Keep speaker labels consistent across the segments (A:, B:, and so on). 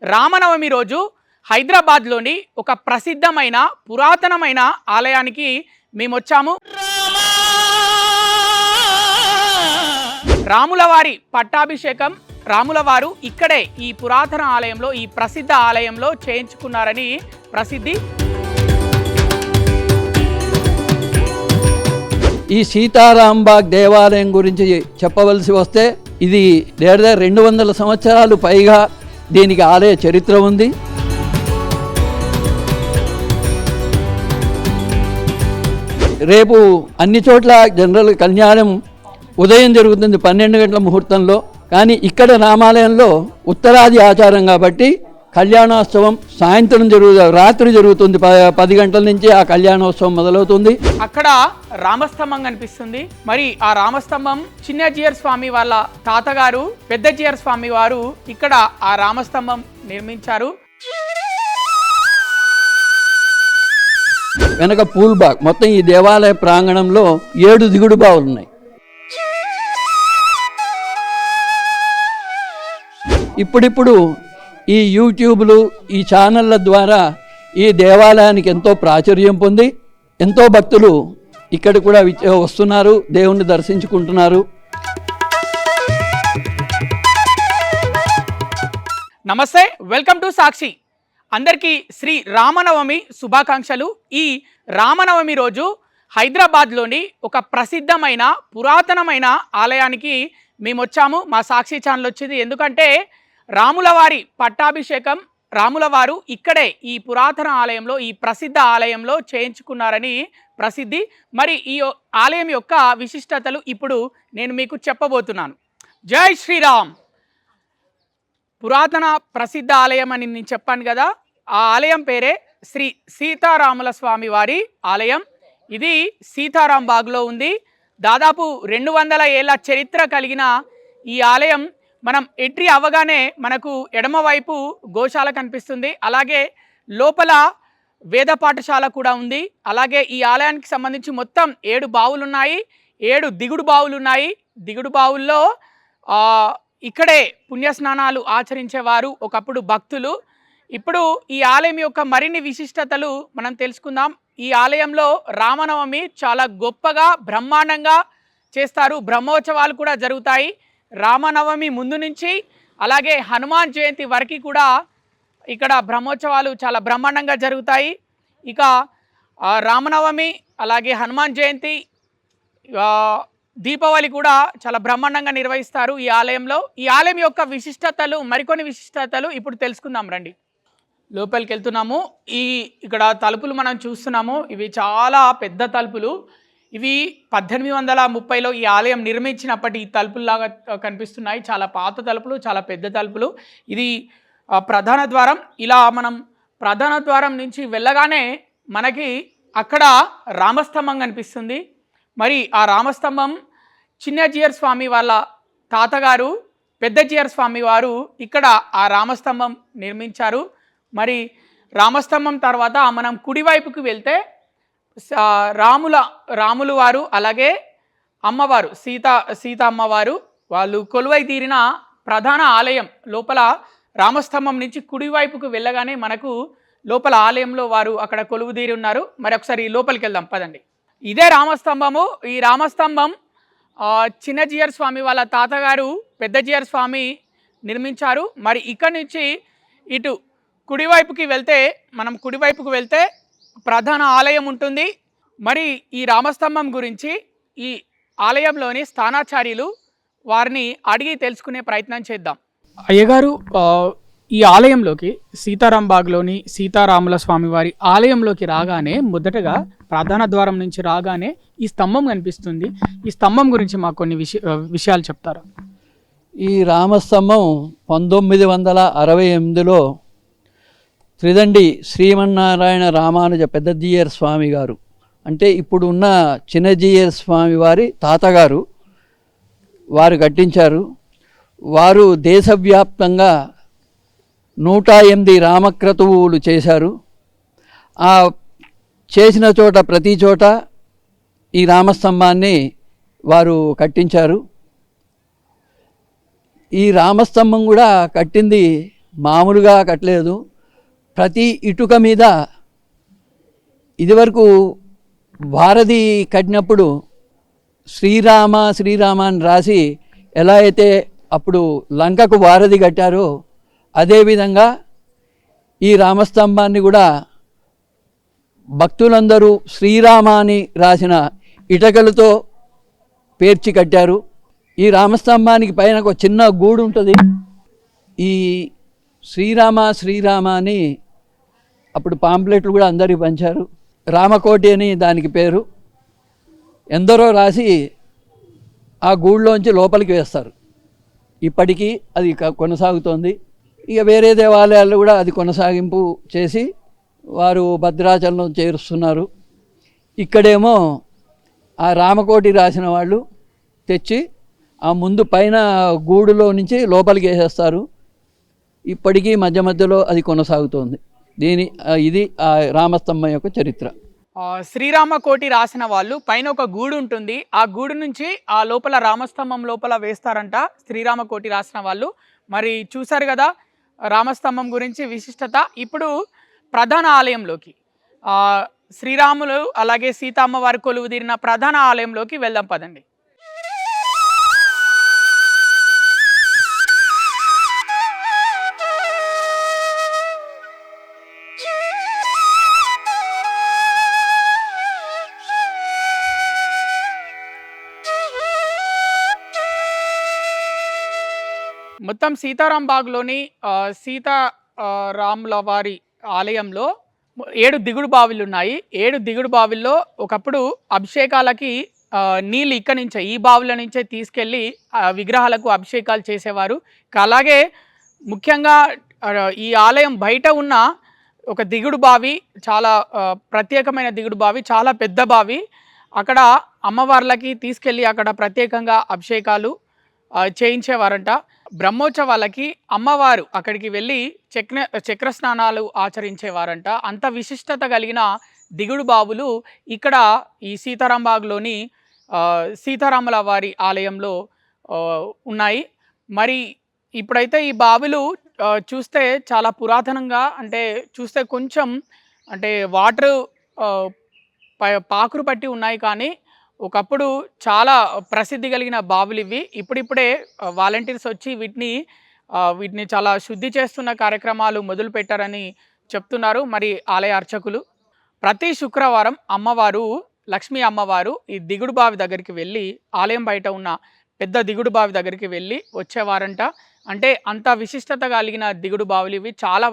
A: రామనవమి రోజు హైదరాబాద్లోని ఒక ప్రసిద్ధమైన పురాతనమైన ఆలయానికి మేము వచ్చాము. రాములవారి పట్టాభిషేకం రాములవారు ఇక్కడే ఈ పురాతన ఆలయంలో, ఈ ప్రసిద్ధ ఆలయంలో చేయించుకున్నారని ప్రసిద్ధి.
B: ఈ సీతారాంబాగ్ దేవాలయం గురించి చెప్పవలసి వస్తే ఇది 200 సంవత్సరాలు పైగా దీనికి ఆలయ చరిత్ర ఉంది. రేపు అన్ని చోట్ల జనరల్ కళ్యాణం ఉదయం జరుగుతుంది 12 గంటల ముహూర్తంలో. కానీ ఇక్కడ రామాలయంలో ఉత్తరాది ఆచారం కాబట్టి కళ్యాణోత్సవం సాయంత్రం రాత్రి జరుగుతుంది. 10 గంటల నుంచి ఆ కళ్యాణోత్సవం మొదలవుతుంది.
A: అక్కడ రామస్తంభం కనిపిస్తుంది. మరి ఆ రామస్తంభం చిన్నజీయర్ స్వామి వాళ్ళ తాతగారు పెద్దజీయర్ స్వామి వారు ఇక్కడ ఆ రామస్తంభం నిర్మించారు.
B: వెనక పూల్ బాగ్ మొత్తం ఈ దేవాలయ ప్రాంగణంలో 7 దిగుడు బావులు ఉన్నాయి. ఇప్పుడిప్పుడు ఈ యూట్యూబ్లు, ఈ ఛానళ్ళ ద్వారా ఈ దేవాలయానికి ఎంతో ప్రాచుర్యం పొంది ఎంతో భక్తులు ఇక్కడ కూడా వస్తున్నారు, దేవుణ్ణి దర్శించుకుంటున్నారు.
A: నమస్తే, వెల్కమ్ టు సాక్షి. అందరికీ శ్రీ రామనవమి శుభాకాంక్షలు. ఈ రామనవమి రోజు హైదరాబాద్లోని ఒక ప్రసిద్ధమైన పురాతనమైన ఆలయానికి మేము వచ్చాము. మా సాక్షి ఛానల్ వచ్చింది. ఎందుకంటే రాములవారి పట్టాభిషేకం రాములవారు ఇక్కడే ఈ పురాతన ఆలయంలో, ఈ ప్రసిద్ధ ఆలయంలో చేయించుకున్నారని ప్రసిద్ధి. మరి ఈ ఆలయం యొక్క విశిష్టతలు ఇప్పుడు నేను మీకు చెప్పబోతున్నాను. జై శ్రీరామ్. పురాతన ప్రసిద్ధ ఆలయం అని నేను చెప్పాను కదా, ఆ ఆలయం పేరే శ్రీ సీతారాముల స్వామి వారి ఆలయం. ఇది సీతారాంబాగ్లో ఉంది. దాదాపు 200 ఏళ్ల చరిత్ర కలిగిన ఈ ఆలయం మనం ఎంట్రీ అవ్వగానే మనకు ఎడమవైపు గోశాల కనిపిస్తుంది. అలాగే లోపల వేద పాఠశాల కూడా ఉంది. అలాగే ఈ ఆలయానికి సంబంధించి మొత్తం 7 బావులు ఉన్నాయి, 7 దిగుడు బావులు ఉన్నాయి. దిగుడు బావుల్లో ఇక్కడే పుణ్యస్నానాలు ఆచరించేవారు ఒకప్పుడు భక్తులు. ఇప్పుడు ఈ ఆలయం యొక్క మరిన్ని విశిష్టతలు మనం తెలుసుకుందాం. ఈ ఆలయంలో రామనవమి చాలా గొప్పగా బ్రహ్మాండంగా చేస్తారు. బ్రహ్మోత్సవాలు కూడా జరుగుతాయి. రామనవమి ముందు నుంచి అలాగే హనుమాన్ జయంతి వరకు కూడా ఇక్కడ బ్రహ్మోత్సవాలు చాలా బ్రహ్మాండంగా జరుగుతాయి. ఇక రామనవమి అలాగే హనుమాన్ జయంతి, దీపావళి కూడా చాలా బ్రహ్మాండంగా నిర్వహిస్తారు ఈ ఆలయంలో. ఈ ఆలయం యొక్క విశిష్టతలు, మరికొన్ని విశిష్టతలు ఇప్పుడు తెలుసుకుందాం రండి. లోపలికి వెళ్తున్నాము. ఇక్కడ తలుపులు మనం చూస్తున్నాము. ఇవి చాలా పెద్ద తలుపులు. ఇవి 1830లో ఈ ఆలయం నిర్మించినప్పటి ఈ తలుపుల్లాగా కనిపిస్తున్నాయి. చాలా పాత తలుపులు, చాలా పెద్ద తలుపులు. ఇది ప్రధాన ద్వారం. ఇలా మనం ప్రధాన ద్వారం నుంచి వెళ్ళగానే మనకి అక్కడ రామస్తంభం కనిపిస్తుంది. మరి ఆ రామస్తంభం చిన్నజీయర్ స్వామి వాళ్ళ తాతగారు పెద్దజీయర్ స్వామి వారు ఇక్కడ ఆ రామస్తంభం నిర్మించారు. మరి రామస్తంభం తర్వాత మనం కుడివైపుకి వెళ్తే రాములు వారు అలాగే అమ్మవారు సీత అమ్మవారు వాళ్ళు కొలువై తీరిన ప్రధాన ఆలయం లోపల రామస్తంభం నుంచి కుడివైపుకు వెళ్ళగానే మనకు లోపల ఆలయంలో వారు అక్కడ కొలువు తీరి ఉన్నారు. మరి ఒకసారి లోపలికి వెళ్దాం పదండి. ఇదే రామస్తంభము. ఈ రామస్తంభం చిన్నజీయర్ స్వామి వాళ్ళ తాతగారు పెద్దజీయర్ స్వామి నిర్మించారు. మరి ఇక్కడి నుంచి ఇటు కుడివైపుకి వెళ్తే ప్రధాన ఆలయం ఉంటుంది. మరి ఈ రామస్తంభం గురించి ఈ ఆలయంలోని స్థానాచార్యులు వారిని అడిగి తెలుసుకునే ప్రయత్నం చేద్దాం. అయ్యగారు, ఈ ఆలయంలోకి సీతారాంబాగ్లోని సీతారాముల స్వామి వారి ఆలయంలోకి రాగానే మొదటగా ప్రధాన ద్వారం నుంచి రాగానే ఈ స్తంభం కనిపిస్తుంది. ఈ స్తంభం గురించి మాకు కొన్ని విషయాలు చెప్తారా?
B: ఈ రామస్తంభం 1968లో త్రిదండి శ్రీమన్నారాయణ రామానుజ పెద్దజీయర్ స్వామి గారు, అంటే ఇప్పుడు ఉన్న చిన్నజీయర్ స్వామి వారి తాతగారు వారు కట్టించారు. వారు దేశవ్యాప్తంగా 108 రామక్రతువులు చేశారు. ఆ చేసిన చోట ప్రతి చోట ఈ రామస్తంభాన్ని వారు కట్టించారు. ఈ రామస్తంభం కూడా కట్టింది మామూలుగా కట్టలేదు. ప్రతి ఇటుక మీద ఇదివరకు భారతి కట్టినప్పుడు శ్రీరామ శ్రీరామ అని రాసి ఎలా అయితే అప్పుడు లంకకు వారధి కట్టారో అదేవిధంగా ఈ రామస్తంభాన్ని కూడా భక్తులందరూ శ్రీరామ అని రాసిన ఇటకలతో పేర్చి కట్టారు. ఈ రామస్తంభానికి పైన ఒక చిన్న గూడు ఉంటుంది. ఈ శ్రీరామ శ్రీరామ అని అప్పుడు పాంప్లెట్లు కూడా అందరికీ పంచారు. రామకోటి అని దానికి పేరు. ఎందరో రాసి ఆ గూడులోంచి లోపలికి వేస్తారు. ఇప్పటికీ అది కొనసాగుతోంది. ఇక వేరే దేవాలయాల్లో కూడా అది కొనసాగింపు చేసి వారు భద్రాచలం చేరుస్తున్నారు. ఇక్కడేమో ఆ రామకోటి రాసిన వాళ్ళు తెచ్చి ఆ ముందు పైన గూడులో నుంచి లోపలికి వేసేస్తారు. ఇప్పటికీ మధ్య మధ్యలో అది కొనసాగుతోంది. ఇది ఆ రామస్తంభం యొక్క చరిత్ర.
A: శ్రీరామకోటి రాసిన వాళ్ళు పైన ఒక గూడు ఉంటుంది. ఆ గూడు నుంచి ఆ లోపల రామస్తంభం లోపల వేస్తారంట శ్రీరామకోటి రాసిన వాళ్ళు. మరి చూసారు కదా రామస్తంభం గురించి విశిష్టత. ఇప్పుడు ప్రధాన ఆలయంలోకి శ్రీరాములు అలాగే సీతమ్మ వారి కొలువు తీరిన ప్రధాన ఆలయంలోకి వెళ్దాం పదండి. మొత్తం సీతారాం బాగ్లోని సీతారాముల వారి ఆలయంలో 7 దిగుడు బావిలు ఉన్నాయి. 7 దిగుడు బావిల్లో ఒకప్పుడు అభిషేకాలకి నీళ్ళు ఇక్కడ నుంచే ఈ బావుల నుంచే తీసుకెళ్ళి విగ్రహాలకు అభిషేకాలు చేసేవారు. అలాగే ముఖ్యంగా ఈ ఆలయం బయట ఉన్న ఒక దిగుడు బావి చాలా ప్రత్యేకమైన దిగుడు బావి, చాలా పెద్ద బావి. అక్కడ అమ్మవార్లకి తీసుకెళ్ళి అక్కడ ప్రత్యేకంగా అభిషేకాలు చేయించేవారంట. బ్రహ్మోత్సవాలకి అమ్మవారు అక్కడికి వెళ్ళి చక్ర స్నానాలు ఆచరించేవారంట. అంత విశిష్టత కలిగిన దిగుడు బావులు ఇక్కడ ఈ సీతారాం బాగ్లోని సీతారాముల వారి ఆలయంలో ఉన్నాయి. మరి ఇప్పుడైతే ఈ బావులు చూస్తే చాలా పురాతనంగా, అంటే చూస్తే కొంచెం అంటే వాటర్ పాకురు పట్టి ఉన్నాయి. కానీ ఒకప్పుడు చాలా ప్రసిద్ధి కలిగిన బావులు ఇవి. ఇప్పుడిప్పుడే వాలంటీర్స్ వచ్చి వీటిని చాలా శుద్ధి చేస్తున్న కార్యక్రమాలు మొదలు పెట్టారని చెప్తున్నారు మరి ఆలయ అర్చకులు. ప్రతి శుక్రవారం అమ్మవారు లక్ష్మీ అమ్మవారు ఈ దిగుడు బావి దగ్గరికి వెళ్ళి ఆలయం బయట ఉన్న పెద్ద దిగుడు బావి దగ్గరికి వెళ్ళి వచ్చేవారంట. అంటే అంత విశిష్టత కలిగిన దిగుడు బావులు ఇవి. చాలా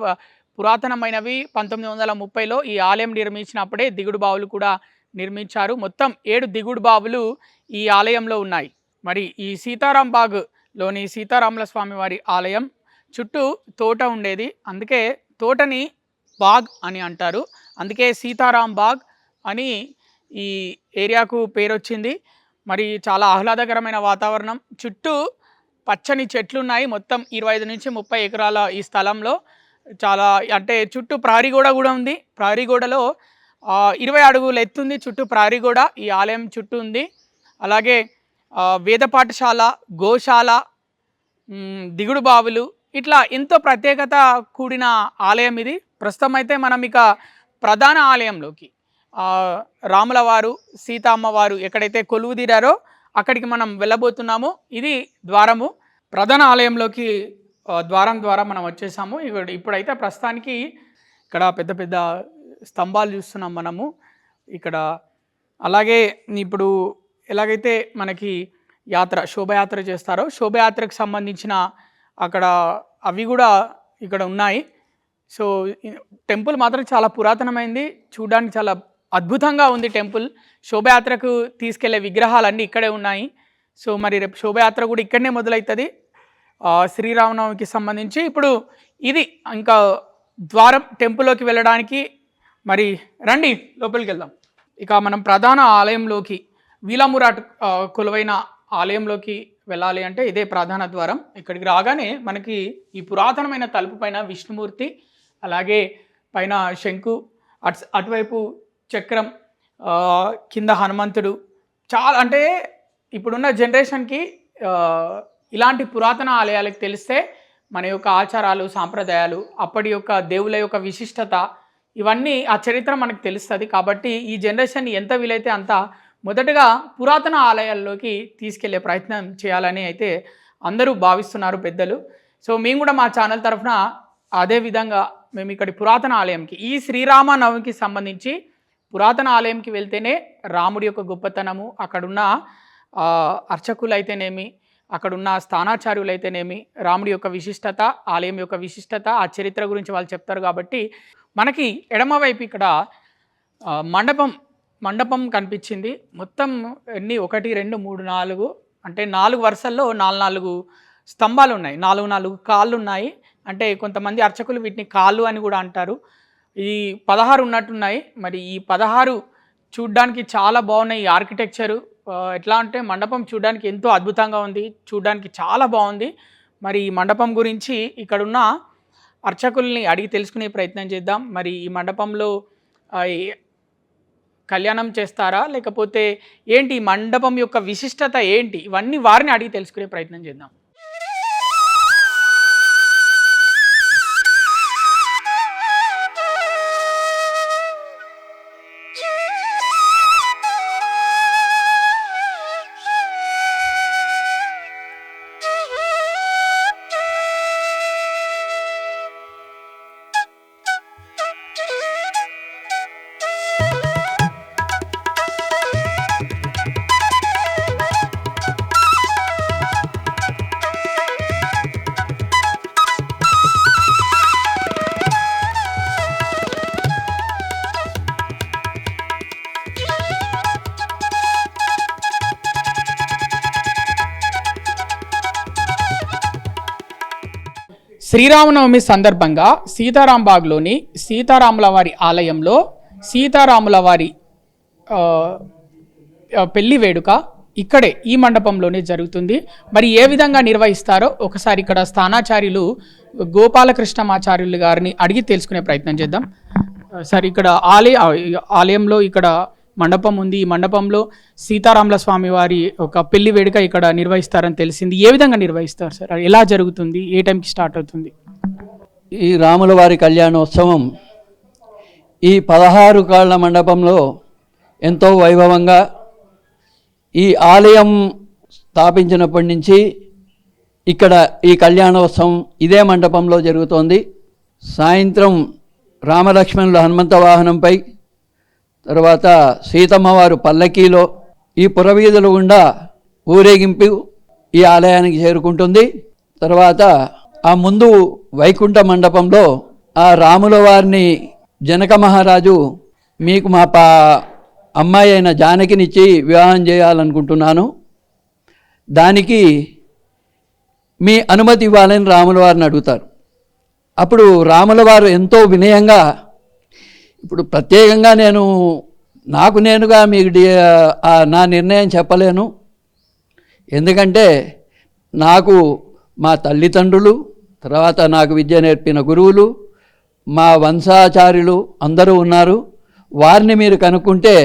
A: పురాతనమైనవి. 1930లో ఈ ఆలయం నిర్మించినప్పుడే దిగుడు బావులు కూడా నిర్మించారు. మొత్తం 7 దిగుడు బావులు ఈ ఆలయంలో ఉన్నాయి. మరి ఈ సీతారాం బాగ్లోని సీతారాముల స్వామి వారి ఆలయం చుట్టూ తోట ఉండేది. అందుకే తోటని బాగ్ అని అంటారు. అందుకే సీతారాం బాగ్ అని ఈ ఏరియాకు పేరు వచ్చింది. మరి చాలా ఆహ్లాదకరమైన వాతావరణం, చుట్టూ పచ్చని చెట్లు ఉన్నాయి. మొత్తం 25 నుంచి 30 ఎకరాల ఈ స్థలంలో చాలా, అంటే చుట్టూ ప్రహరీ గోడ కూడా ఉంది. ప్రహరీ గోడలో 20 అడుగులు ఎత్తుంది చుట్టూ ప్రహరీ గోడ ఈ ఆలయం చుట్టూ ఉంది. అలాగే వేద పాఠశాల, గోశాల, దిగుడు బావులు, ఇట్లా ఎంతో ప్రత్యేకత కూడిన ఆలయం ఇది. ప్రస్తుతం అయితే మనం ఇక ప్రధాన ఆలయంలోకి రాముల వారు సీతమ్మ వారు ఎక్కడైతే కొలువు తీరారో అక్కడికి మనం వెళ్ళబోతున్నాము. ఇది ద్వారము. ప్రధాన ఆలయంలోకి ద్వారం ద్వారా మనం వచ్చేసాము. ఇప్పుడైతే ప్రస్తుతానికి ఇక్కడ పెద్ద పెద్ద స్తంభాలు చూస్తున్నాం మనము ఇక్కడ. అలాగే ఇప్పుడు ఎలాగైతే మనకి శోభయాత్ర చేస్తారో శోభయాత్రకు సంబంధించిన అక్కడ అవి కూడా ఇక్కడ ఉన్నాయి. సో టెంపుల్ మాత్రం చాలా పురాతనమైంది, చూడడానికి చాలా అద్భుతంగా ఉంది టెంపుల్. శోభయాత్రకు తీసుకెళ్లే విగ్రహాలన్నీ ఇక్కడే ఉన్నాయి. సో మరి రేపు శోభయాత్ర కూడా ఇక్కడనే మొదలవుతుంది శ్రీరామనవమికి సంబంధించి. ఇప్పుడు ఇది ఇంకా ద్వారం టెంపుల్లోకి వెళ్ళడానికి. మరి రండి లోపలికి వెళ్దాం. ఇక మనం ప్రధాన ఆలయంలోకి వీలమురాట్ కొలువైన ఆలయంలోకి వెళ్ళాలి అంటే ఇదే ప్రధాన ద్వారం. ఇక్కడికి రాగానే మనకి ఈ పురాతనమైన తలుపు పైన విష్ణుమూర్తి, అలాగే పైన శంకు, అటువైపు చక్రం, కింద హనుమంతుడు. చాలా అంటే ఇప్పుడున్న జనరేషన్కి ఇలాంటి పురాతన ఆలయాలకు తెలిస్తే మన యొక్క ఆచారాలు సాంప్రదాయాలు అప్పటి యొక్క దేవుల యొక్క విశిష్టత ఇవన్నీ ఆ చరిత్ర మనకు తెలుస్తుంది. కాబట్టి ఈ జనరేషన్ ఎంత వీలైతే అంత మొదటగా పురాతన ఆలయాల్లోకి తీసుకెళ్లే ప్రయత్నం చేయాలని అయితే అందరూ భావిస్తున్నారు పెద్దలు. సో మేము కూడా మా ఛానల్ తరఫున అదే విధంగా మేము ఇక్కడి పురాతన ఆలయంకి ఈ శ్రీరామనవమికి సంబంధించి పురాతన ఆలయంకి వెళ్తేనే రాముడి యొక్క గొప్పతనము, అక్కడున్న అర్చకులు అయితేనేమి, అక్కడున్న స్థానాచార్యులు అయితేనేమి, రాముడి యొక్క విశిష్టత, ఆలయం యొక్క విశిష్టత, ఆ చరిత్ర గురించి వాళ్ళు చెప్తారు. కాబట్టి మనకి ఎడమవైపు ఇక్కడ మండపం కనిపించింది. మొత్తం ఎన్ని 1 2 3 4 అంటే 4 వరుసల్లో 4 స్తంభాలు ఉన్నాయి, 4 కాళ్ళు ఉన్నాయి. అంటే కొంతమంది అర్చకులు వీటిని కాళ్ళు అని కూడా అంటారు. ఈ 16 ఉన్నట్టున్నాయి. మరి ఈ 16 చూడ్డానికి చాలా బాగున్నాయి. ఈ ఆర్కిటెక్చరు ఎట్లా అంటే మండపం చూడడానికి ఎంతో అద్భుతంగా ఉంది, చూడడానికి చాలా బాగుంది. మరి ఈ మండపం గురించి ఇక్కడున్న అర్చకుల్ని అడిగి తెలుసుకునే ప్రయత్నం చేద్దాం. మరి ఈ మండపంలో కళ్యాణం చేస్తారా లేకపోతే ఏంటి, ఈ మండపం యొక్క విశిష్టత ఏంటి, ఇవన్నీ వారిని అడిగి తెలుసుకునే ప్రయత్నం చేద్దాం. శ్రీరామనవమి సందర్భంగా సీతారాంబాగ్లోని సీతారాముల వారి ఆలయంలో సీతారాముల వారి పెళ్లి వేడుక ఇక్కడే ఈ మండపంలోనే జరుగుతుంది. మరి ఏ విధంగా నిర్వహిస్తారో ఒకసారి ఇక్కడ స్థానాచార్యులు గోపాలకృష్ణమాచార్యులు గారిని అడిగి తెలుసుకునే ప్రయత్నం చేద్దాం. సార్, ఇక్కడ ఆలయంలో ఇక్కడ మండపం ఉంది. ఈ మండపంలో సీతారాముల స్వామి వారి ఒక పెళ్లి వేడుక ఇక్కడ నిర్వహిస్తారని తెలిసింది. ఏ విధంగా నిర్వహిస్తారు సార్? ఎలా జరుగుతుంది? ఏ టైంకి స్టార్ట్ అవుతుంది?
B: ఈ రాముల వారి కళ్యాణోత్సవం ఈ 16 కాళ్ళ మండపంలో ఎంతో వైభవంగా ఈ ఆలయం స్థాపించినప్పటి నుంచి ఇక్కడ ఈ కళ్యాణోత్సవం ఇదే మండపంలో జరుగుతోంది. సాయంత్రం రామలక్ష్మణుల హనుమంత వాహనంపై, తర్వాత సీతమ్మ వారు పల్లకీలో ఈ పురవీధుల గుండా ఊరేగింపు ఈ ఆలయానికి చేరుకుంటుంది. తర్వాత ఆ ముందు వైకుంఠ మండపంలో ఆ రాముల వారిని జనక మహారాజు మీకు మా అమ్మాయి అయిన జానకినిచ్చి వివాహం చేయాలనుకుంటున్నాను, దానికి మీ అనుమతి ఇవ్వాలని రాముల వారిని అడుగుతారు. అప్పుడు రాముల వారు ఎంతో వినయంగా, ఇప్పుడు ప్రత్యేకంగా నాకు నేనుగా మీకు నా నిర్ణయం చెప్పలేను, ఎందుకంటే నాకు మా తల్లిదండ్రులు, తర్వాత నాకు విద్య నేర్పిన గురువులు, మా వంశాచార్యులు అందరూ ఉన్నారు. వారిని మీరు కనుక్కుంటే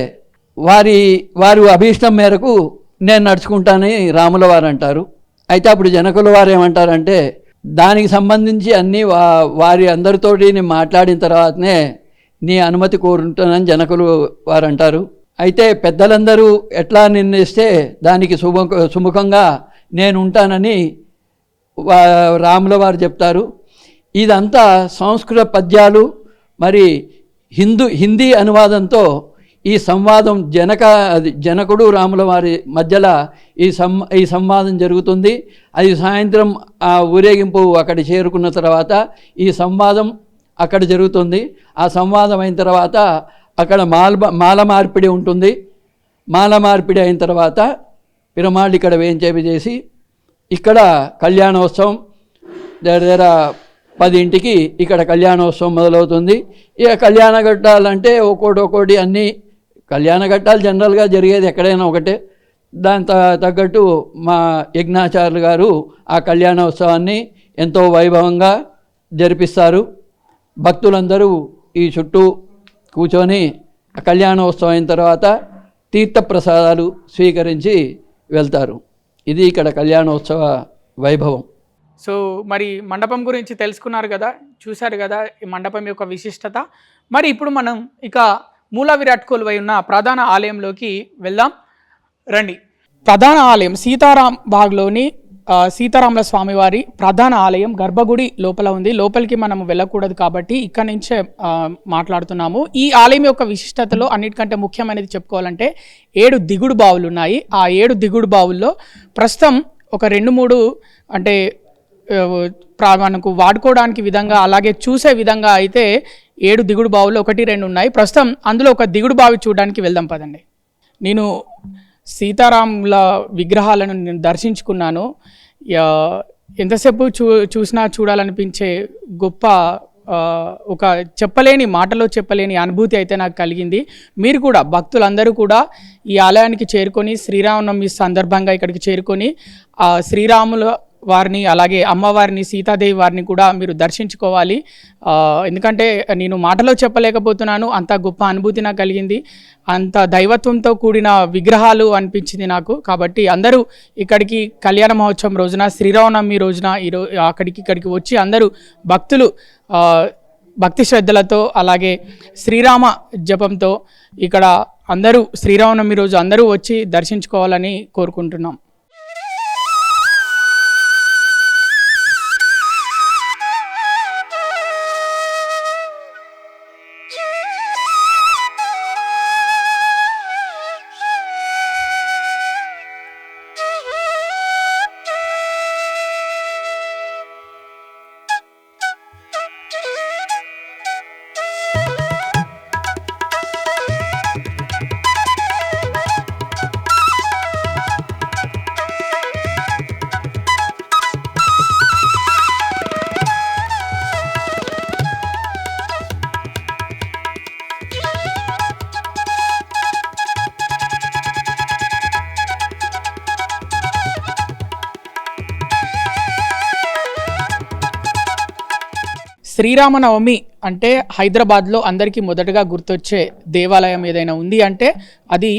B: వారి అభీష్టం మేరకు నేను నడుచుకుంటానని రాముల వారు అంటారు. అయితే అప్పుడు జనకుల వారు ఏమంటారంటే, దానికి సంబంధించి అన్నీ వారి అందరితోటి నేను మాట్లాడిన తర్వాతనే నీ అనుమతి కోరుంటానని జనకులు వారు అంటారు. అయితే పెద్దలందరూ ఎట్లా నిర్ణయిస్తే దానికి సుముఖంగా నేను ఉంటానని రాముల వారు చెప్తారు. ఇదంతా సంస్కృత పద్యాలు మరి హిందీ అనువాదంతో ఈ సంవాదం జనకుడు రాముల వారి మధ్యలో ఈ సంవాదం జరుగుతుంది. అది సాయంత్రం ఆ ఊరేగింపు అక్కడ చేరుకున్న తర్వాత ఈ సంవాదం అక్కడ జరుగుతుంది. ఆ సంవాదం అయిన తర్వాత అక్కడ మాల మార్పిడి ఉంటుంది. మాల మార్పిడి అయిన తర్వాత పిరమాళ్ళు ఇక్కడ వేయించేవి చేసి ఇక్కడ కళ్యాణోత్సవం దగ్గర 10ంటికి ఇక్కడ కళ్యాణోత్సవం మొదలవుతుంది. ఇక కళ్యాణ ఘట్టాలంటే ఒక్కోటి అన్నీ కళ్యాణ ఘట్టాలు జనరల్గా జరిగేది ఎక్కడైనా ఒకటే. దాని తగ్గట్టు మా యజ్ఞాచార్యులు గారు ఆ కళ్యాణోత్సవాన్ని ఎంతో వైభవంగా జరిపిస్తారు. భక్తులందరూ ఈ చుట్టూ కూర్చొని కళ్యాణోత్సవం అయిన తర్వాత తీర్థప్రసాదాలు స్వీకరించి వెళ్తారు. ఇది ఇక్కడ కళ్యాణోత్సవ వైభవం.
A: సో మరి మండపం గురించి తెలుసుకున్నారు కదా, చూశారు కదా ఈ మండపం యొక్క విశిష్టత. మరి ఇప్పుడు మనం ఇక మూల విరాట్ కొలువై ఉన్న ప్రధాన ఆలయంలోకి వెళ్దాం రండి. ప్రధాన ఆలయం సీతారాం బాగ్లోని సీతారాముల స్వామివారి ప్రధాన ఆలయం గర్భగుడి లోపల ఉంది. లోపలికి మనం వెళ్ళకూడదు కాబట్టి ఇక్కడ నుంచే మాట్లాడుతున్నాము. ఈ ఆలయం యొక్క విశిష్టతలో అన్నిటికంటే ముఖ్యమైనది చెప్పుకోవాలంటే 7 దిగుడు బావులు ఉన్నాయి. ఆ 7 దిగుడు బావుల్లో ప్రస్తుతం ఒక 2-3 అంటే మనకు వాడుకోవడానికి విధంగా అలాగే చూసే విధంగా అయితే 7 దిగుడు బావులు 1-2 ఉన్నాయి. ప్రస్తుతం అందులో ఒక దిగుడు బావి చూడడానికి వెళ్దాం పదండి. నేను సీతారాముల విగ్రహాలను నేను దర్శించుకున్నాను. ఎంతసేపు చూసినా చూడాలనిపించే గొప్ప ఒక మాటలో చెప్పలేని అనుభూతి అయితే నాకు కలిగింది. మీరు కూడా భక్తులందరూ కూడా ఈ ఆలయానికి చేరుకొని శ్రీరామనవమి సందర్భంగా ఇక్కడికి చేరుకొని శ్రీరాముల వారిని అలాగే అమ్మవారిని సీతాదేవి వారిని కూడా మీరు దర్శించుకోవాలి. ఎందుకంటే నేను మాటలో చెప్పలేకపోతున్నాను, అంత గొప్ప అనుభూతి నాకు కలిగింది. అంత దైవత్వంతో కూడిన విగ్రహాలు అనిపించింది నాకు. కాబట్టి అందరూ ఇక్కడికి కళ్యాణ మహోత్సవం రోజున శ్రీరామనవమి రోజున ఇక్కడికి వచ్చి అందరూ భక్తులు భక్తి శ్రద్ధలతో అలాగే శ్రీరామ జపంతో ఇక్కడ అందరూ శ్రీరామనవమి రోజు అందరూ వచ్చి దర్శించుకోవాలని కోరుకుంటున్నాం. శ్రీరామనవమి అంటే హైదరాబాద్లో అందరికీ మొదటగా గుర్తొచ్చే దేవాలయం ఏదైనా ఉంది అంటే అది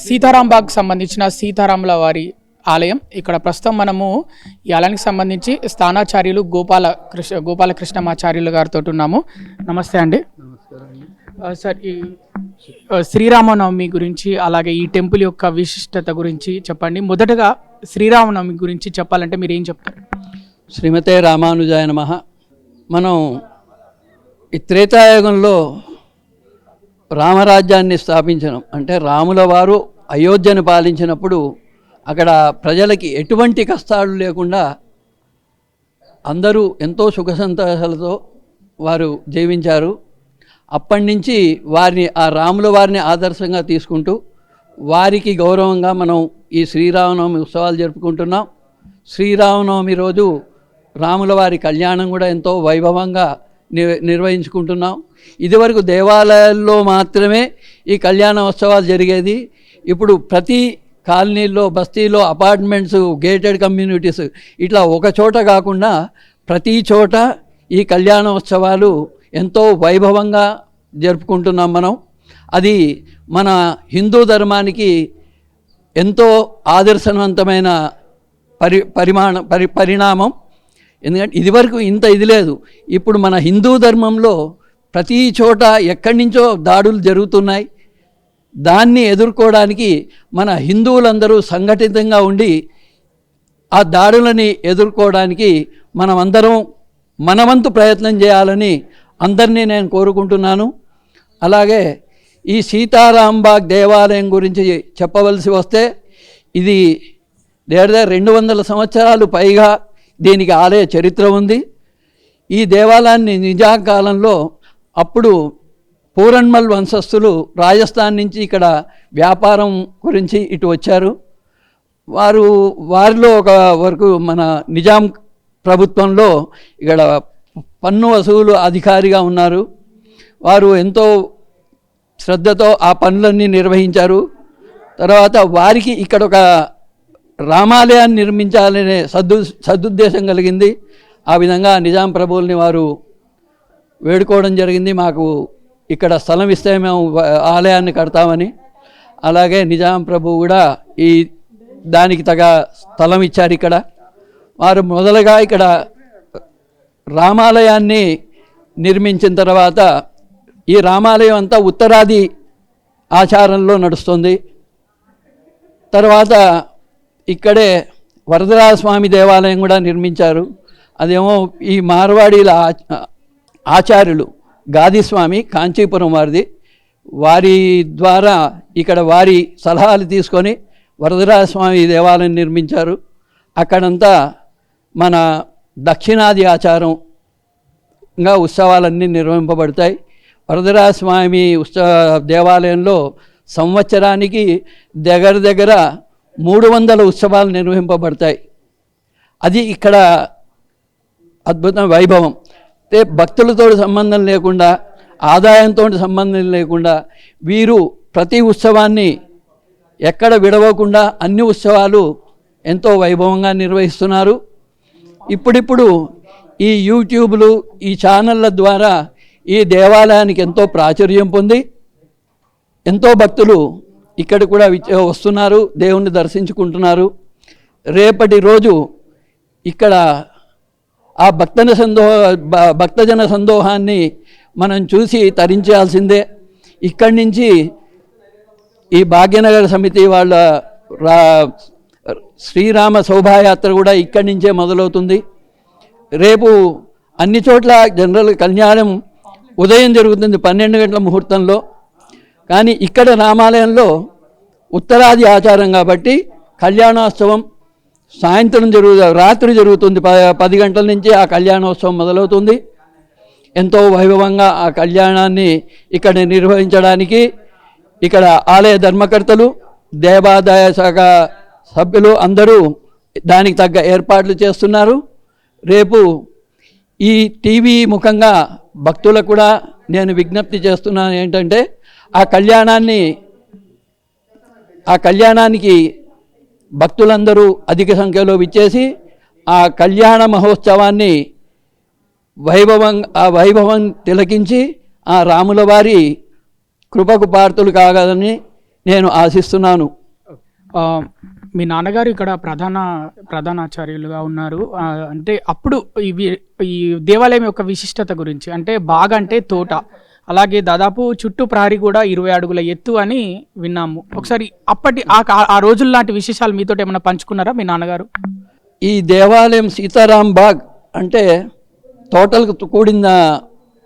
A: సీతారాం బాగ్ సంబంధించిన సీతారాముల వారి ఆలయం. ఇక్కడ ప్రస్తుతం మనము ఈ ఆలయానికి సంబంధించి స్థానాచార్యులు గోపాలకృష్ణమాచార్యులు గారితో ఉన్నాము. నమస్తే అండి. సార్, ఈ శ్రీరామనవమి గురించి అలాగే ఈ టెంపుల్ యొక్క విశిష్టత గురించి చెప్పండి. మొదటగా శ్రీరామనవమి గురించి చెప్పాలంటే మీరు ఏం చెప్తారు?
B: శ్రీమతే రామానుజాయ నమః. మనం ఈ త్రేతాయుగంలో రామరాజ్యాన్ని స్థాపించడం అంటే రాముల వారు అయోధ్యను పాలించినప్పుడు అక్కడ ప్రజలకి ఎటువంటి కష్టాలు లేకుండా అందరూ ఎంతో సుఖ సంతోషాలతో వారు జీవించారు. అప్పటి నుంచి ఆ రాముల వారిని ఆదర్శంగా తీసుకుంటూ వారికి గౌరవంగా మనం ఈ శ్రీరామనవమి ఉత్సవాలు జరుపుకుంటున్నాం. శ్రీరామనవమి రోజు రాముల వారి కళ్యాణం కూడా ఎంతో వైభవంగా నిర్వహించుకుంటున్నాం. ఇదివరకు దేవాలయాల్లో మాత్రమే ఈ కళ్యాణోత్సవాలు జరిగేది. ఇప్పుడు ప్రతి కాలనీల్లో, బస్తీలో, అపార్ట్మెంట్స్, గేటెడ్ కమ్యూనిటీస్ ఇట్లా ఒక చోట కాకుండా ప్రతి చోట ఈ కళ్యాణోత్సవాలు ఎంతో వైభవంగా జరుపుకుంటున్నాం మనం. అది మన హిందూ ధర్మానికి ఎంతో ఆదర్శవంతమైన పరిణామం. ఎందుకంటే ఇదివరకు ఇది లేదు. ఇప్పుడు మన హిందూ ధర్మంలో ప్రతి చోట ఎక్కడి నుంచో దాడులు జరుగుతున్నాయి. దాన్ని ఎదుర్కోవడానికి మన హిందువులందరూ సంఘటితంగా ఉండి ఆ దాడులని ఎదుర్కోవడానికి మనమందరం మనవంతు ప్రయత్నం చేయాలని అందరినీ నేను కోరుకుంటున్నాను. అలాగే ఈ సీతారాంబాగ్ దేవాలయం గురించి చెప్పవలసి వస్తే ఇది 200 సంవత్సరాలు పైగా దీనికి ఆలయ చరిత్ర ఉంది. ఈ దేవాలయాన్ని నిజాం కాలంలో అప్పుడు పూరన్మల్ వంశస్థులు రాజస్థాన్ నుంచి ఇక్కడ వ్యాపారం గురించి ఇటు వచ్చారు. వారిలో ఒక వరకు మన నిజాం ప్రభుత్వంలో ఇక్కడ పన్ను వసూలు అధికారిగా ఉన్నారు. వారు ఎంతో శ్రద్ధతో ఆ పనులన్నీ నిర్వహించారు. తర్వాత వారికి ఇక్కడ ఒక రామాలయాన్ని నిర్మించాలనే సదుద్దేశం కలిగింది. ఆ విధంగా నిజాం ప్రభువుల్ని వారు వేడుకోవడం జరిగింది, మాకు ఇక్కడ స్థలం ఇస్తే మేము ఆలయాన్ని కడతామని. అలాగే నిజాం ప్రభు కూడా దానికి తగ స్థలం ఇచ్చారు. ఇక్కడ వారు మొదలుగా ఇక్కడ రామాలయాన్ని నిర్మించిన తర్వాత ఈ రామాలయం అంతా ఉత్తరాది ఆచారంలో నడుస్తుంది. తర్వాత ఇక్కడే వరదరాజస్వామి దేవాలయం కూడా నిర్మించారు. అదేమో ఈ మార్వాడీల ఆచార్యులు గాదిస్వామి కాంచీపురం వారిది, వారి ద్వారా ఇక్కడ వారి సలహాలు తీసుకొని వరదరాజస్వామి దేవాలయం నిర్మించారు. అక్కడంతా మన దక్షిణాది ఆచారంగా ఉత్సవాలన్నీ నిర్వహింపబడతాయి. వరదరాజస్వామి దేవాలయంలో సంవత్సరానికి దగ్గర 300 ఉత్సవాలు నిర్వహింపబడతాయి. అది ఇక్కడ అద్భుతం వైభవం. భక్తులతో సంబంధం లేకుండా, ఆదాయంతో సంబంధం లేకుండా వీరు ప్రతి ఉత్సవాన్ని ఎక్కడ విడవకుండా అన్ని ఉత్సవాలు ఎంతో వైభవంగా నిర్వహిస్తున్నారు. ఇప్పుడిప్పుడు ఈ యూట్యూబ్లు, ఈ ఛానళ్ళ ద్వారా ఈ దేవాలయానికి ఎంతో ప్రాచుర్యం పొంది ఎంతో భక్తులు ఇక్కడ కూడా వస్తున్నారు, దేవుణ్ణి దర్శించుకుంటున్నారు. రేపటి రోజు ఇక్కడ ఆ భక్తజన సందోహాన్ని మనం చూసి తరించాల్సిందే. ఇక్కడి నుంచి ఈ భాగ్యనగర సమితి వాళ్ళ శ్రీరామ శోభాయాత్ర కూడా ఇక్కడి నుంచే మొదలవుతుంది. రేపు అన్ని చోట్ల జనరల్ కళ్యాణం ఉదయం జరుగుతుంది 12 గంటల ముహూర్తంలో. కానీ ఇక్కడ రామాలయంలో ఉత్తరాది ఆచారం కాబట్టి కళ్యాణోత్సవం సాయంత్రం రాత్రి జరుగుతుంది. 10 గంటల నుంచి ఆ కళ్యాణోత్సవం మొదలవుతుంది. ఎంతో వైభవంగా ఆ కళ్యాణాన్ని ఇక్కడ నిర్వహించడానికి ఇక్కడ ఆలయ ధర్మకర్తలు, దేవాదాయ శాఖ సభ్యులు అందరూ దానికి తగ్గ ఏర్పాట్లు చేస్తున్నారు. రేపు ఈ టీవీ ముఖంగా భక్తులకు కూడా నేను విజ్ఞప్తి చేస్తున్నాను ఏంటంటే, ఆ కళ్యాణానికి భక్తులందరూ అధిక సంఖ్యలో విచ్చేసి ఆ కళ్యాణ మహోత్సవాన్ని వైభవం తిలకించి ఆ రాముల వారి కృపకు పాత్రులు కాగలని నేను ఆశిస్తున్నాను.
A: మీ నాన్నగారు ఇక్కడ ప్రధానాచార్యులుగా ఉన్నారు. అంటే అప్పుడు ఈ దేవాలయం యొక్క విశిష్టత గురించి, అంటే బాగా అంటే తోట, అలాగే దాదాపు చుట్టూ ప్రహరీ కూడా 20 అడుగుల ఎత్తు అని విన్నాము. ఒకసారి అప్పటి ఆ రోజుల లాంటి విశేషాలు మీతో ఏమైనా పంచుకున్నారా మీ నాన్నగారు?
B: ఈ దేవాలయం సీతారాం బాగ్ అంటే తోటలకు కూడిన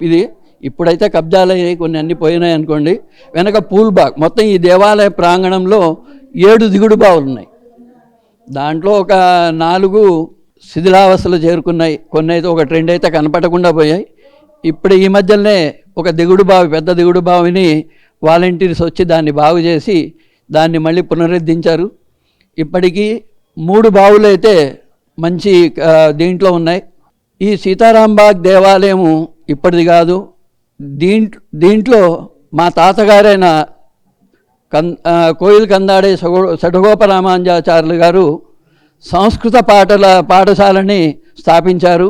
B: ఇది. ఇప్పుడైతే కబ్జాలయ్యాయి, కొన్ని అన్నీ పోయినాయి అనుకోండి. వెనక పూల్ బాగ్, మొత్తం ఈ దేవాలయ ప్రాంగణంలో 7 దిగుడు బావులు ఉన్నాయి. దాంట్లో ఒక 4 శిథిలావస్థలు చేరుకున్నాయి, కొన్ని అయితే 1-2 అయితే కనపడకుండా పోయాయి. ఇప్పుడు ఈ మధ్యలోనే ఒక పెద్ద దిగుడు బావిని వాలంటీర్స్ వచ్చి దాన్ని బాగు చేసి దాన్ని మళ్ళీ పునరుద్ధరించారు. ఇప్పటికీ 3 బావులు అయితే మంచి దీంట్లో ఉన్నాయి. ఈ సీతారాంబాగ్ దేవాలయము ఇప్పటిది కాదు. దీంట్లో మా తాతగారైన కోయిల్ కందాడే షడగోపరామాంజాచార్యులు గారు సంస్కృత పాఠశాలని స్థాపించారు.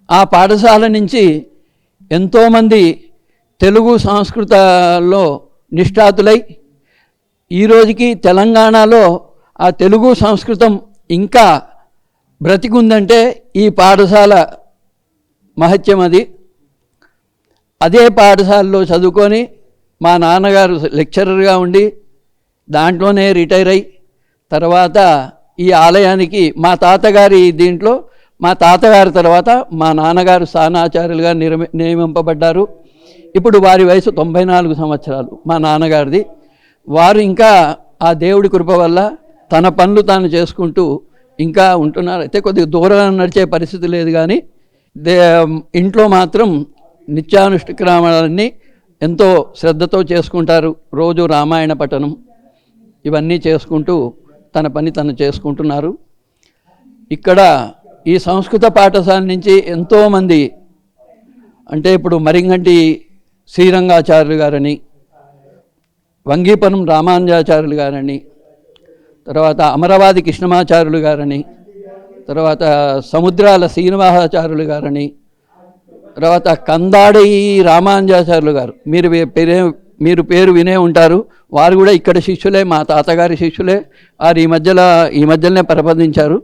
B: ఆ పాఠశాల నుంచి ఎంతోమంది తెలుగు సంస్కృతంలో నిష్ఠాతులై ఈ రోజుకి తెలంగాణలో ఆ తెలుగు సంస్కృతం ఇంకా బ్రతికుందంటే ఈ పాఠశాల మహత్యం. అదే పాఠశాలలో చదువుకొని మా నాన్నగారు లెక్చరర్గా ఉండి దాంట్లోనే రిటైర్ అయ్యి తర్వాత ఈ ఆలయానికి మా తాతగారి తర్వాత మా నాన్నగారు స్థానాచార్యులుగా నియమింపబడ్డారు. ఇప్పుడు వారి వయసు 94 సంవత్సరాలు మా నాన్నగారిది. వారు ఇంకా ఆ దేవుడి కృప వల్ల తన పనులు తాను చేసుకుంటూ ఇంకా ఉంటున్నారు. అయితే కొద్దిగా దూరం నడిచే పరిస్థితి లేదు, కానీ ఇంట్లో మాత్రం నిత్యానుష్ఠానాలన్నీ ఎంతో శ్రద్ధతో చేసుకుంటారు. రోజు రామాయణ పఠనం ఇవన్నీ చేసుకుంటూ తన పని తను చేసుకుంటున్నారు. ఇక్కడ ఈ సంస్కృత పాఠశాల నుంచి ఎంతోమంది, అంటే ఇప్పుడు మరింగంటి శ్రీరంగాచార్యులు గారని, వంగీపురం రామానుజాచార్యులు గారని, తర్వాత అమరవాది కృష్ణమాచార్యులు గారని, తర్వాత సముద్రాల శ్రీనివాసాచార్యులు గారని, తర్వాత కందాడి రామానుజాచార్యులు గారు, మీరు పేరు వినే ఉంటారు. వారు కూడా ఇక్కడ శిష్యులే, మా తాతగారి శిష్యులే. వారు ఈ మధ్యలోనే ప్రబంధించారు.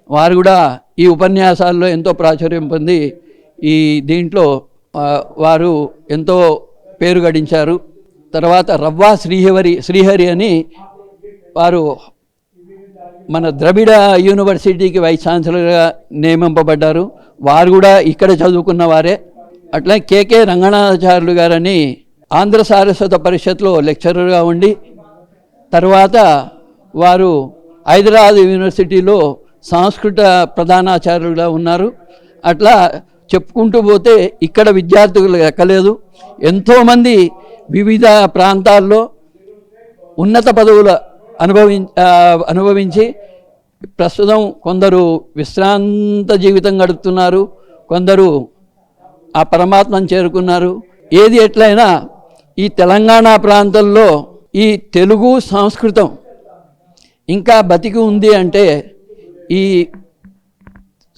B: వారు కూడా ఈ ఉపన్యాసాల్లో ఎంతో ప్రాచుర్యం పొంది ఈ దీంట్లో వారు ఎంతో పేరు గడించారు. తర్వాత రవ్వా శ్రీహరి అని వారు మన ద్రవిడ యూనివర్సిటీకి వైస్ ఛాన్సలర్గా నియమింపబడ్డారు. వారు కూడా ఇక్కడ చదువుకున్న వారే. అట్లా కేకే రంగనాథాచార్యులు గారని ఆంధ్ర సారస్వత పరిషత్లో లెక్చరర్గా ఉండి తర్వాత వారు హైదరాబాద్ యూనివర్సిటీలో సంస్కృత ప్రధానాచార్యులుగా ఉన్నారు. అట్లా చెప్పుకుంటూ పోతే ఇక్కడ విద్యార్థులు ఎక్కలేదు. ఎంతోమంది వివిధ ప్రాంతాల్లో ఉన్నత పదవులు అనుభవించి ప్రస్తుతం కొందరు విశ్రాంత జీవితం గడుపుతున్నారు, కొందరు ఆ పరమాత్మను చేరుకున్నారు. ఏది ఎట్లయినా ఈ తెలంగాణ ప్రాంతంలో ఈ తెలుగు సంస్కృతం ఇంకా బతికి ఉంది అంటే ఈ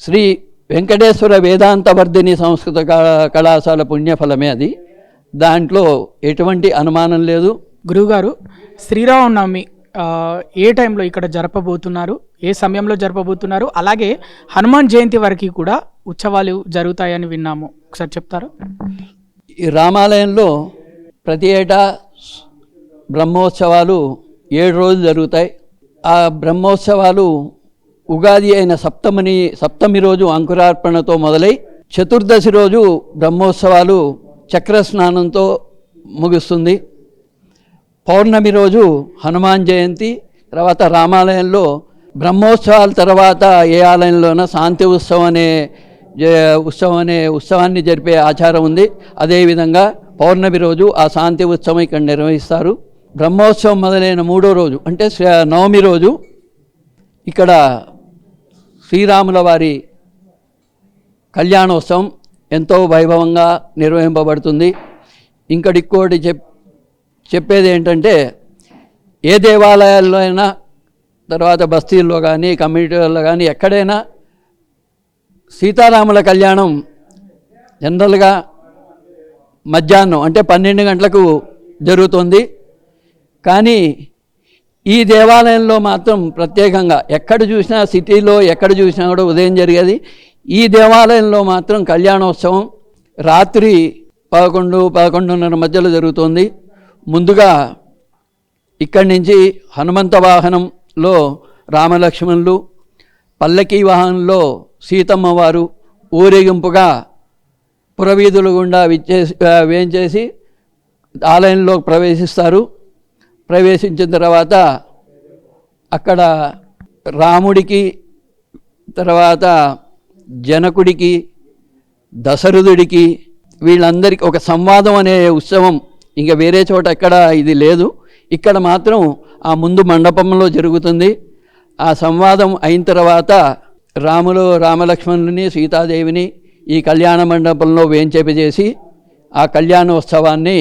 B: శ్రీ వెంకటేశ్వర వేదాంతవర్ధిని సంస్కృత కళాశాల పుణ్యఫలమే అది. దాంట్లో ఎటువంటి అనుమానం లేదు.
A: గురువుగారు, శ్రీరామనవమి ఏ టైంలో ఇక్కడ జరపబోతున్నారు, ఏ సమయంలో జరపబోతున్నారు, అలాగే హనుమాన్ జయంతి వరకు కూడా ఉత్సవాలు జరుగుతాయని విన్నాము, ఒకసారి చెప్తారా?
B: ఈ రామాలయంలో ప్రతి ఏటా బ్రహ్మోత్సవాలు 7 రోజులు జరుగుతాయి. ఆ బ్రహ్మోత్సవాలు ఉగాది అయిన సప్తమి రోజు అంకురార్పణతో మొదలై చతుర్దశి రోజు బ్రహ్మోత్సవాలు చక్ర స్నానంతో ముగుస్తుంది. పౌర్ణమి రోజు హనుమాన్ జయంతి. తర్వాత రామాలయంలో బ్రహ్మోత్సవాల తర్వాత ఏ ఆలయంలోనూ శాంతి ఉత్సవాన్ని జరిపే ఆచారం ఉంది. అదేవిధంగా పౌర్ణమి రోజు ఆ శాంతి ఉత్సవం ఇక్కడ నిర్వహిస్తారు. బ్రహ్మోత్సవం మొదలైన 3వ రోజు అంటే నవమి రోజు ఇక్కడ శ్రీరాముల వారి కళ్యాణోత్సవం ఎంతో వైభవంగా నిర్వహింపబడుతుంది. ఇంకోటి చెప్పేది ఏంటంటే ఏ దేవాలయాల్లో అయినా తర్వాత బస్తీల్లో కానీ కమ్యూనిటీల్లో కానీ ఎక్కడైనా సీతారాముల కళ్యాణం జనరల్గా మధ్యాహ్నం అంటే 12 గంటలకు జరుగుతుంది. కానీ ఈ దేవాలయంలో మాత్రం ప్రత్యేకంగా ఎక్కడ చూసినా సిటీలో ఎక్కడ చూసినా కూడా ఉదయం జరిగేది. ఈ దేవాలయంలో మాత్రం కళ్యాణోత్సవం రాత్రి 11-11:30 మధ్యలో జరుగుతుంది. ముందుగా ఇక్కడి నుంచి హనుమంత వాహనంలో రామలక్ష్మణులు, పల్లకీ వాహనంలో సీతమ్మ వారు ఊరేగింపుగా పురవీధుల గుండా వేంచేసి ఆలయంలో ప్రవేశిస్తారు. ప్రవేశించిన తర్వాత అక్కడ రాముడికి, తర్వాత జనకుడికి, దశరథుడికి వీళ్ళందరికీ ఒక సంవాదం అనే ఉత్సవం ఇంకా వేరే చోట ఎక్కడ ఇది లేదు. ఇక్కడ మాత్రం ఆ ముందు మండపంలో జరుగుతుంది. ఆ సంవాదం అయిన తర్వాత రామలక్ష్మణుని సీతాదేవిని ఈ కళ్యాణ మండపంలో వేంచేపజేసి ఆ కళ్యాణోత్సవాన్ని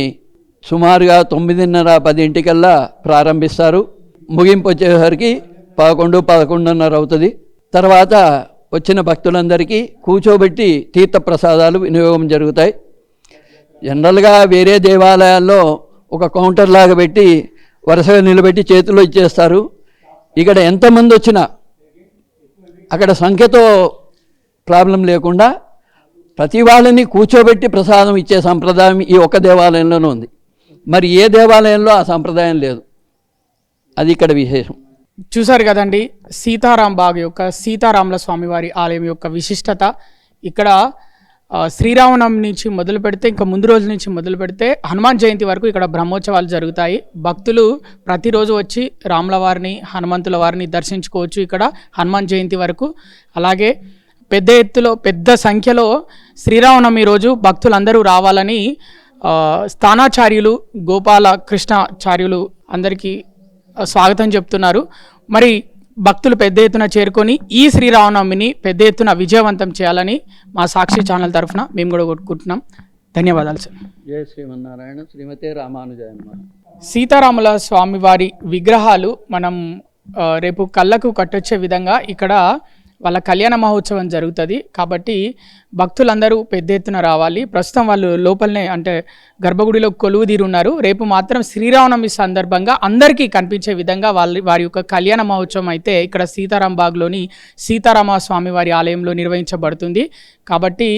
B: సుమారుగా 9:30-10 ప్రారంభిస్తారు. ముగింపు వచ్చేసరికి 11-11:30 అవుతుంది. తర్వాత వచ్చిన భక్తులందరికీ కూర్చోబెట్టి తీర్థప్రసాదాలు వినియోగం జరుగుతాయి. జనరల్గా వేరే దేవాలయాల్లో ఒక కౌంటర్ లాగా పెట్టి వరుసగా నిలబెట్టి చేతుల్లో ఇచ్చేస్తారు. ఇక్కడ ఎంతమంది వచ్చినా అక్కడ సంఖ్యతో ప్రాబ్లం లేకుండా ప్రతి వాళ్ళని కూర్చోబెట్టి ప్రసాదం ఇచ్చే సంప్రదాయం ఈ ఒక్క దేవాలయంలోనే ఉంది. మరి ఏ దేవాలయంలో ఆ సంప్రదాయం లేదు. అది ఇక్కడ విశేషం.
A: చూసారు కదండి, సీతారాం బాగ్ యొక్క సీతారాముల స్వామివారి ఆలయం యొక్క విశిష్టత. ఇక్కడ శ్రీరామనవమి నుంచి మొదలు పెడితే ఇంకా ముందు రోజు నుంచి మొదలు పెడితే హనుమాన్ జయంతి వరకు ఇక్కడ బ్రహ్మోత్సవాలు జరుగుతాయి. భక్తులు ప్రతిరోజు వచ్చి రాముల వారిని, హనుమంతుల వారిని దర్శించుకోవచ్చు ఇక్కడ హనుమాన్ జయంతి వరకు. అలాగే పెద్ద సంఖ్యలో శ్రీరామనవమి రోజు భక్తులందరూ రావాలని స్థానాచార్యులు గోపాల కృష్ణాచార్యులు అందరికీ స్వాగతం చెప్తున్నారు. మరి భక్తులు పెద్ద ఎత్తున చేరుకొని ఈ శ్రీరామనవమిని పెద్ద ఎత్తున విజయవంతం చేయాలని మా సాక్షి ఛానల్ తరఫున మేము కూడా కొట్టుకుంటున్నాం. ధన్యవాదాలు సార్.
B: జయ శ్రీమన్నారాయణ. శ్రీమతే రామానుజాయ.
A: సీతారాముల స్వామివారి విగ్రహాలు మనం రేపు కళ్ళకు కట్టొచ్చే విధంగా ఇక్కడ వాళ్ళ కళ్యాణ మహోత్సవం జరుగుతుంది. కాబట్టి భక్తులందరూ పెద్ద ఎత్తున రావాలి. ప్రస్తుతం వాళ్ళు లోపలనే అంటే గర్భగుడిలో కొలువు తీరున్నారు. రేపు మాత్రం శ్రీరామనవమి సందర్భంగా అందరికీ కనిపించే విధంగా వారి యొక్క కళ్యాణ మహోత్సవం అయితే ఇక్కడ సీతారాం బాగ్లోని సీతారామ స్వామి వారి ఆలయంలో నిర్వహించబడుతుంది. కాబట్టి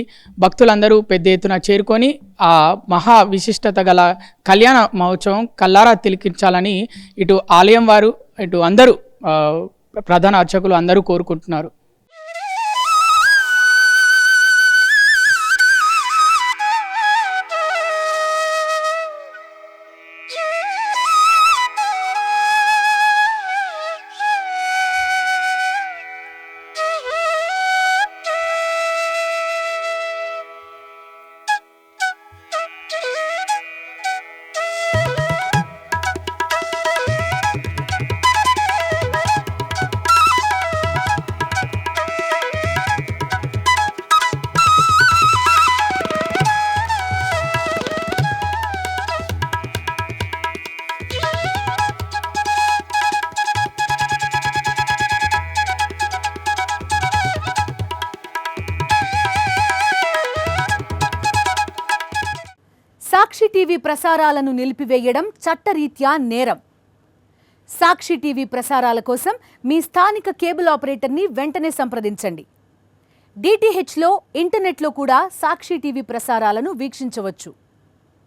A: భక్తులందరూ పెద్ద ఎత్తున చేరుకొని ఆ మహా విశిష్టత గల కళ్యాణ మహోత్సవం కల్లారా తిలకించాలని ఇటు ఆలయం వారు ఇటు అందరూ ప్రధాన అర్చకులు అందరూ కోరుకుంటున్నారు.
C: సాక్షి టీవీ ప్రసారాలను నిలిపివేయడం చట్టరీత్యా నేరం. సాక్షి టీవీ ప్రసారాల కోసం మీ స్థానిక కేబుల్ ఆపరేటర్ని వెంటనే సంప్రదించండి. DTHలో ఇంటర్నెట్లో కూడా సాక్షి టీవీ ప్రసారాలను వీక్షించవచ్చు.